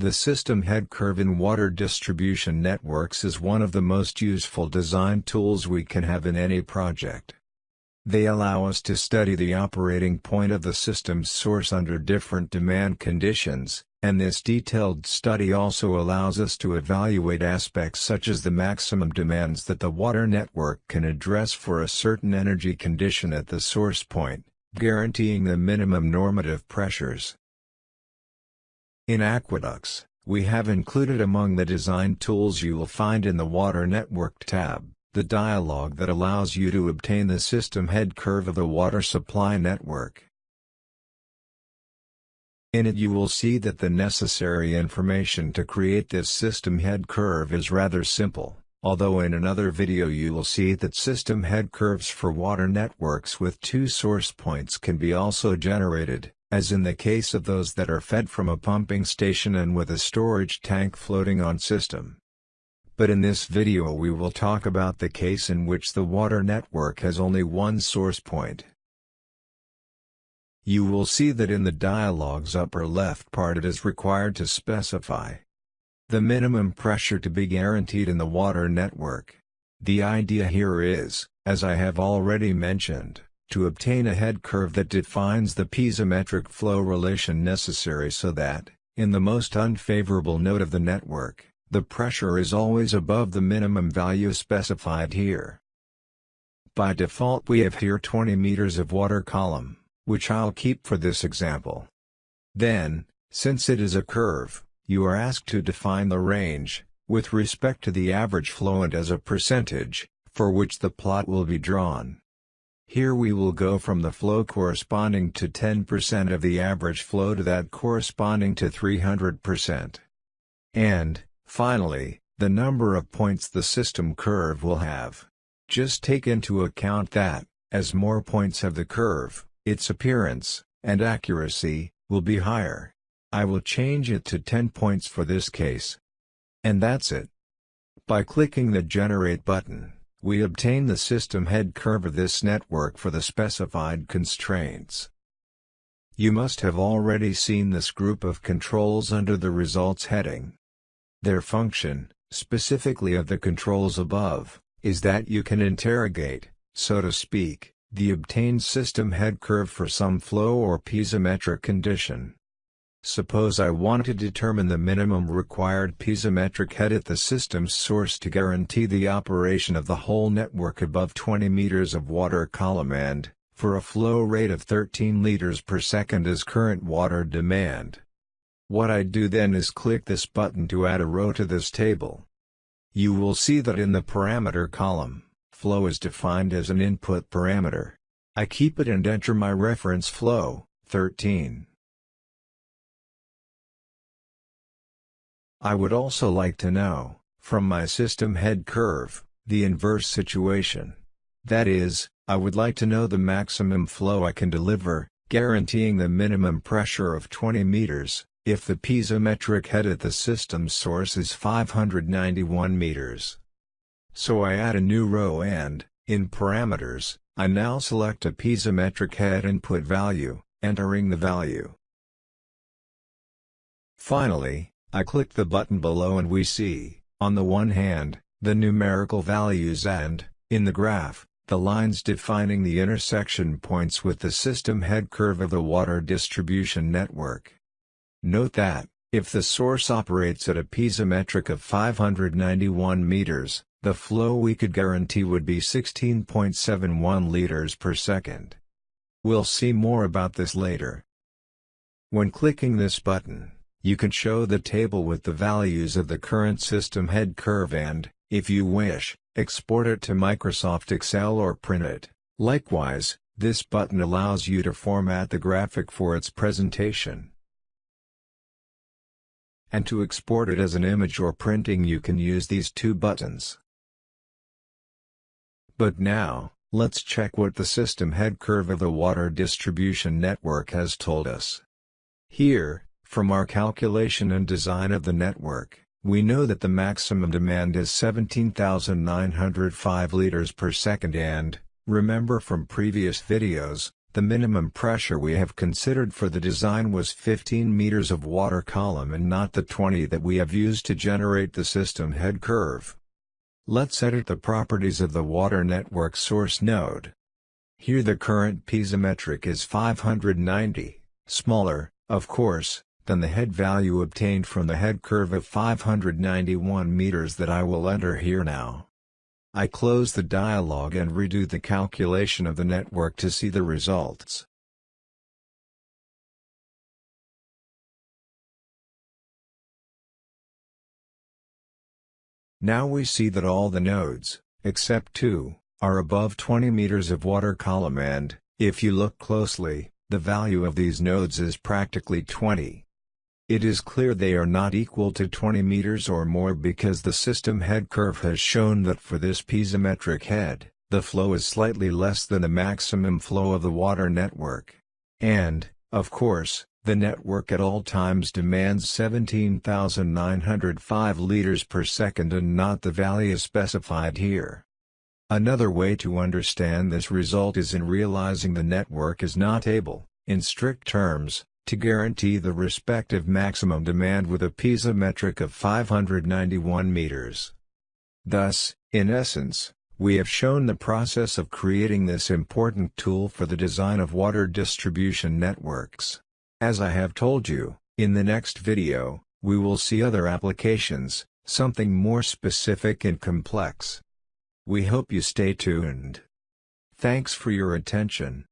The system head curve in water distribution networks is one of the most useful design tools we can have in any project. They allow us to study the operating point of the system's source under different demand conditions, and this detailed study also allows us to evaluate aspects such as the maximum demands that the water network can address for a certain energy condition at the source point, guaranteeing the minimum normative pressures. In Aqueducts, we have included among the design tools you will find in the Water Network tab, the dialog that allows you to obtain the system head curve of the water supply network. In it you will see that the necessary information to create this system head curve is rather simple, although in another video you will see that system head curves for water networks with two source points can be also generated, as in the case of those that are fed from a pumping station and with a storage tank floating on system. But in this video we will talk about the case in which the water network has only one source point. You will see that in the dialog's upper left part it is required to specify the minimum pressure to be guaranteed in the water network. The idea here is, as I have already mentioned, to obtain a head curve that defines the piezometric flow relation necessary so that, in the most unfavorable node of the network, the pressure is always above the minimum value specified here. By default we have here 20 meters of water column, which I'll keep for this example. Then, since it is a curve, you are asked to define the range, with respect to the average flow and as a percentage, for which the plot will be drawn. Here we will go from the flow corresponding to 10% of the average flow to that corresponding to 300%. And, finally, the number of points the system curve will have. Just take into account that, as more points have the curve, its appearance, and accuracy, will be higher. I will change it to 10 points for this case. And that's it. By clicking the Generate button, we obtain the system head curve of this network for the specified constraints. You must have already seen this group of controls under the Results heading. Their function, specifically of the controls above, is that you can interrogate, so to speak, the obtained system head curve for some flow or piezometric condition. Suppose I want to determine the minimum required piezometric head at the system's source to guarantee the operation of the whole network above 20 meters of water column and, for a flow rate of 13 liters per second as current water demand. What I do then is click this button to add a row to this table. You will see that in the parameter column, flow is defined as an input parameter. I keep it and enter my reference flow, 13. I would also like to know, from my system head curve, the inverse situation. That is, I would like to know the maximum flow I can deliver, guaranteeing the minimum pressure of 20 meters, if the piezometric head at the system's source is 591 meters. So I add a new row and, in parameters, I now select a piezometric head input value, entering the value. Finally, I click the button below and we see, on the one hand, the numerical values and, in the graph, the lines defining the intersection points with the system head curve of the water distribution network. Note that, if the source operates at a piezometric of 591 meters, the flow we could guarantee would be 16.71 liters per second. We'll see more about this later. When clicking this button, you can show the table with the values of the current system head curve and, if you wish, export it to Microsoft Excel or print it. Likewise, this button allows you to format the graphic for its presentation. And to export it as an image or printing you can use these two buttons. But now, let's check what the system head curve of the water distribution network has told us. Here, from our calculation and design of the network, we know that the maximum demand is 17,905 liters per second and, remember from previous videos, the minimum pressure we have considered for the design was 15 meters of water column and not the 20 that we have used to generate the system head curve. Let's edit the properties of the water network source node. Here the current piezometric is 590, smaller, of course, than the head value obtained from the head curve of 591 meters that I will enter here now. I close the dialog and redo the calculation of the network to see the results. Now we see that all the nodes, except 2, are above 20 meters of water column and, if you look closely, the value of these nodes is practically 20. It is clear they are not equal to 20 meters or more because the system head curve has shown that for this piezometric head, the flow is slightly less than the maximum flow of the water network. And, of course, the network at all times demands 17,905 liters per second and not the value specified here. Another way to understand this result is in realizing the network is not able, in strict terms, to guarantee the respective maximum demand with a piezometric of 591 meters. Thus, in essence, we have shown the process of creating this important tool for the design of water distribution networks. As I have told you, in the next video, we will see other applications, something more specific and complex. We hope you stay tuned. Thanks for your attention.